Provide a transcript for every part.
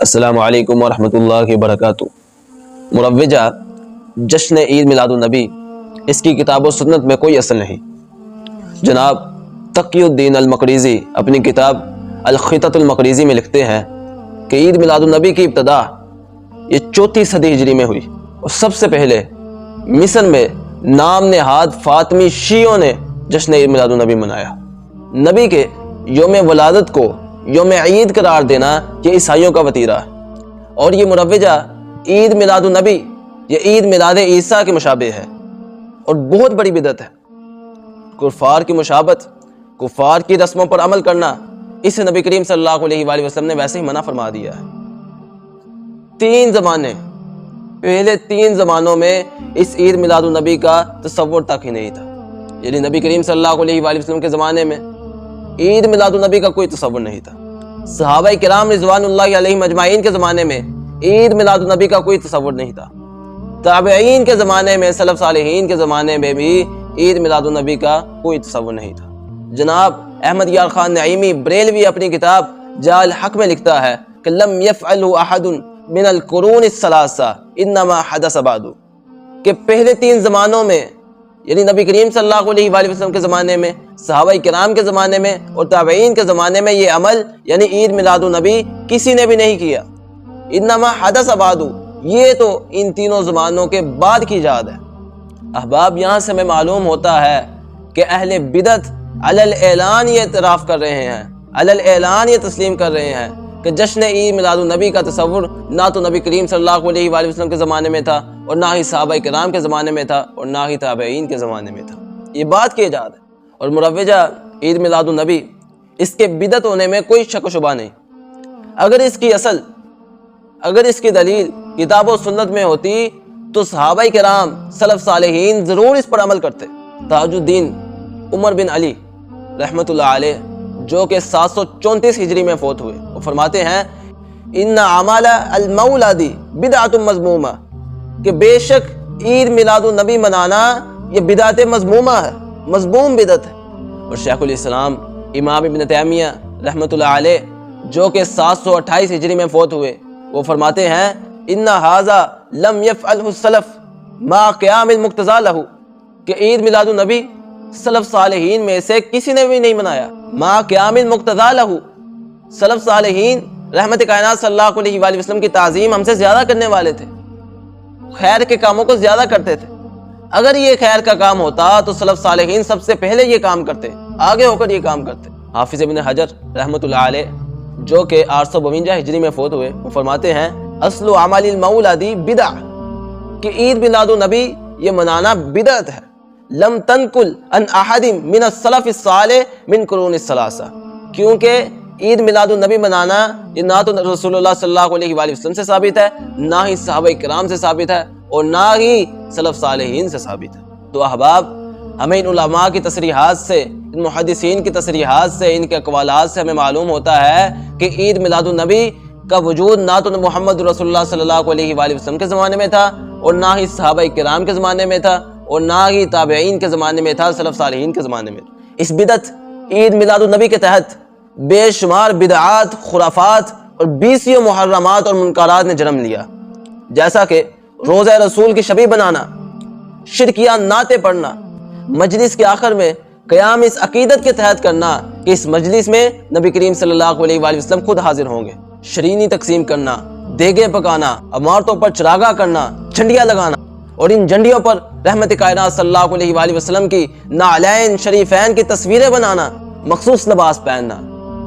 السلام علیکم ورحمۃ اللہ وبرکاتہ۔ مروجہ جشن عید میلاد النبی، اس کی کتاب و سنت میں کوئی اصل نہیں۔ جناب تقی الدین المقریزی اپنی کتاب الخطط المقریزی میں لکھتے ہیں کہ عید میلاد النبی کی ابتدا یہ 34 صدی ہجری میں ہوئی، اور سب سے پہلے مصر میں نام نہاد فاطمی شیعوں نے جشن عید میلاد النبی منایا۔ نبی کے یوم ولادت کو یوم عید قرار دینا یہ عیسائیوں کا وتیرہ ہے، اور یہ مروجہ عید میلاد النبی یہ عید میلاد عیسیٰ کے مشابہ ہے اور بہت بڑی بدعت ہے۔ کفار کی مشابہت، کفار کی رسموں پر عمل کرنا، اسے نبی کریم صلی اللہ علیہ وآلہ وسلم نے ویسے ہی منع فرما دیا ہے۔ پہلے تین زمانوں میں اس عید میلاد النبی کا تصور تک ہی نہیں تھا، یعنی نبی کریم صلی اللہ علیہ وآلہ وسلم کے زمانے میں عید میلاد النبی کا کوئی تصور نہیں تھا۔ صحابہ کرام رضوان اللہ علیہم اجمعین کے زمانے میں عید میلاد النبی کا کوئی تصور نہیں تھا۔ تابعین کے زمانے میں، سلف صالحین کے زمانے میں بھی عید میلاد النبی کا کوئی تصور نہیں تھا۔ جناب احمد یار خان نعیمی بریلوی اپنی کتاب جاء الحق میں لکھتا ہے کہ لم يفعله احد من القرون الثلاثہ انما حدث بعد، کہ پہلے تین زمانوں میں، یعنی نبی کریم صلی اللہ علیہ وآلہ وسلم کے زمانے میں، صحابہ کرام کے زمانے میں اور تابعین کے زمانے میں یہ عمل یعنی عید میلاد النبی کسی نے بھی نہیں کیا۔ انما حدث بعد، یہ تو ان تینوں زمانوں کے بعد کی ایجاد ہے۔ احباب، یہاں سے ہمیں معلوم ہوتا ہے کہ اہل بدعت علی الاعلان یہ اعتراف کر رہے ہیں، علی الاعلان یہ تسلیم کر رہے ہیں کہ جشن عید میلاد النبی کا تصور نہ تو نبی کریم صلی اللہ علیہ وآلہ وسلم کے زمانے میں تھا، اور نہ ہی صحابہ کرام کے زمانے میں تھا، اور نہ ہی تابعین کے زمانے میں تھا۔ یہ بات کی ایجاد ہے، اور مروجہ عید میلاد النبی اس کے بدعت ہونے میں کوئی شک و شبہ نہیں۔ اگر اس کی دلیل کتاب و سنت میں ہوتی تو صحابہ کرام سلف صالحین ضرور اس پر عمل کرتے۔ تاج الدین عمر بن علی رحمۃ اللہ علیہ، جو کہ 734 ہجری میں فوت ہوئے، وہ فرماتے ہیں ان اعمال المولد بدعۃ مذمومہ، کہ بے شک عید میلاد النبی منانا یہ بدعت مذمومہ ہے، مذموم بدعت ہے۔ اور شیخ الاسلام امام ابن تیمیہ رحمۃ اللہ علیہ، جو کہ 728 ہجری میں فوت ہوئے، وہ فرماتے ہیں ان ھذا لم يفعله السلف ما قیام المقتضى له، کہ عید میلاد النبی سلف صالحین میں سے کسی نے بھی نہیں منایا۔ ما قیام المقتضى له، سلف صالحین رحمت کائنات صلی اللہ علیہ وآلہ وسلم کی تعظیم ہم سے زیادہ کرنے والے تھے، خیر کے کاموں کو زیادہ کرتے تھے۔ اگر یہ خیر کا کام ہوتا تو سلف صالحین سب سے پہلے یہ کام کرتے، آگے ہو کر یہ کام کرتے۔ حافظ ابن حجر رحمۃ اللہ علیہ، جو کہ 852 ہجری میں فوت ہوئے، وہ فرماتے ہیں اصل اعمال المولد بدع، کہ عید میلاد النبی یہ منانا بدعت ہے۔ لم تنقل عن احد من السلف الصالح من قرون الثلاثہ، کیونکہ عید میلاد النبی منانا یہ نہ تو رسول اللہ صلی اللہ علیہ وآلہ وسلم سے ثابت ہے، نہ ہی صحابہ کرام سے ثابت ہے، اور نہ ہی سلف صالحین سے ثابت ہے۔ تو احباب، ہمیں ان علماء کی تصریحات سے، ان محدثین کی تصریحات سے، ان کے اقوالات سے ہمیں معلوم ہوتا ہے کہ عید میلاد النبی کا وجود نہ تو محمد رسول اللہ صلی اللہ علیہ وآلہ وسلم کے زمانے میں تھا، اور نہ ہی صحابہ کرام کے زمانے میں تھا، اور نہ ہی تابعین کے زمانے میں تھا، سلف صالحین کے زمانے میں۔ اس بدعت عید میلاد النبی کے تحت بے شمار بدعات، خرافات اور 20 محرمات اور منکرات نے جنم لیا، جیسا کہ روزہ رسول کی شبیہ بنانا، شرکیہ نعتیں پڑھنا، مجلس کے آخر میں قیام اس عقیدت کے تحت کرنا کہ اس مجلس میں نبی کریم صلی اللہ علیہ وآلہ وسلم خود حاضر ہوں گے، شرینی تقسیم کرنا، دیگیں پکانا، عمارتوں پر چراغاں کرنا، جھنڈیاں لگانا، اور ان جھنڈیوں پر رحمت کائنات صلی اللہ علیہ وآلہ وسلم کی نعلین شریفین کی تصویریں بنانا، مخصوص لباس پہننا،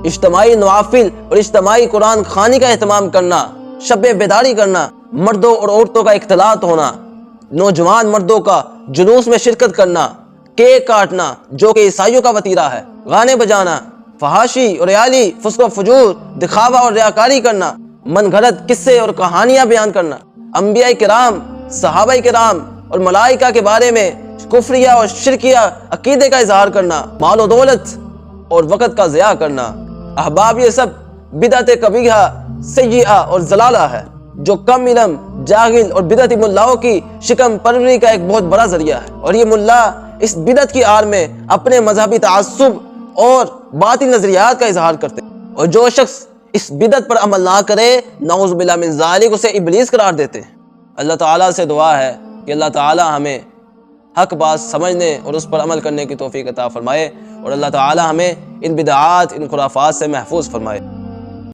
اجتماعی نوافل اور اجتماعی قرآن خوانی کا اہتمام کرنا، شب بیداری کرنا، مردوں اور عورتوں کا اختلاط ہونا، نوجوان مردوں کا جلوس میں شرکت کرنا، کیک کاٹنا جو کہ عیسائیوں کا وتیرہ ہے، گانے بجانا، فحاشی اور ریالی، فسق و فجور، دکھاوا اور ریاکاری کرنا، من گھڑت قصے اور کہانیاں بیان کرنا، انبیاء کرام، صحابہ کرام اور ملائکہ کے بارے میں کفریہ اور شرکیہ عقیدے کا اظہار کرنا، مال و دولت اور وقت کا ضیاع کرنا۔ احباب، یہ سب بدعت کبیرہ، سیئہ اور ضلالہ ہے، جو کم علم، جاہل اور بدعتی ملاؤں کی شکم پروری کا ایک بہت بڑا ذریعہ ہے، اور یہ ملا اس بدعت کی آڑ میں اپنے مذہبی تعصب اور باطل نظریات کا اظہار کرتے ہیں، اور جو شخص اس بدعت پر عمل نہ کرے، نعوذ باللہ من ذالک، اسے ابلیس قرار دیتے ہیں۔ اللہ تعالیٰ سے دعا ہے کہ اللہ تعالیٰ ہمیں حق بات سمجھنے اور اس پر عمل کرنے کی توفیق عطا فرمائے، اور اللہ تعالیٰ ہمیں ان بدعات، ان خرافات سے محفوظ فرمائے۔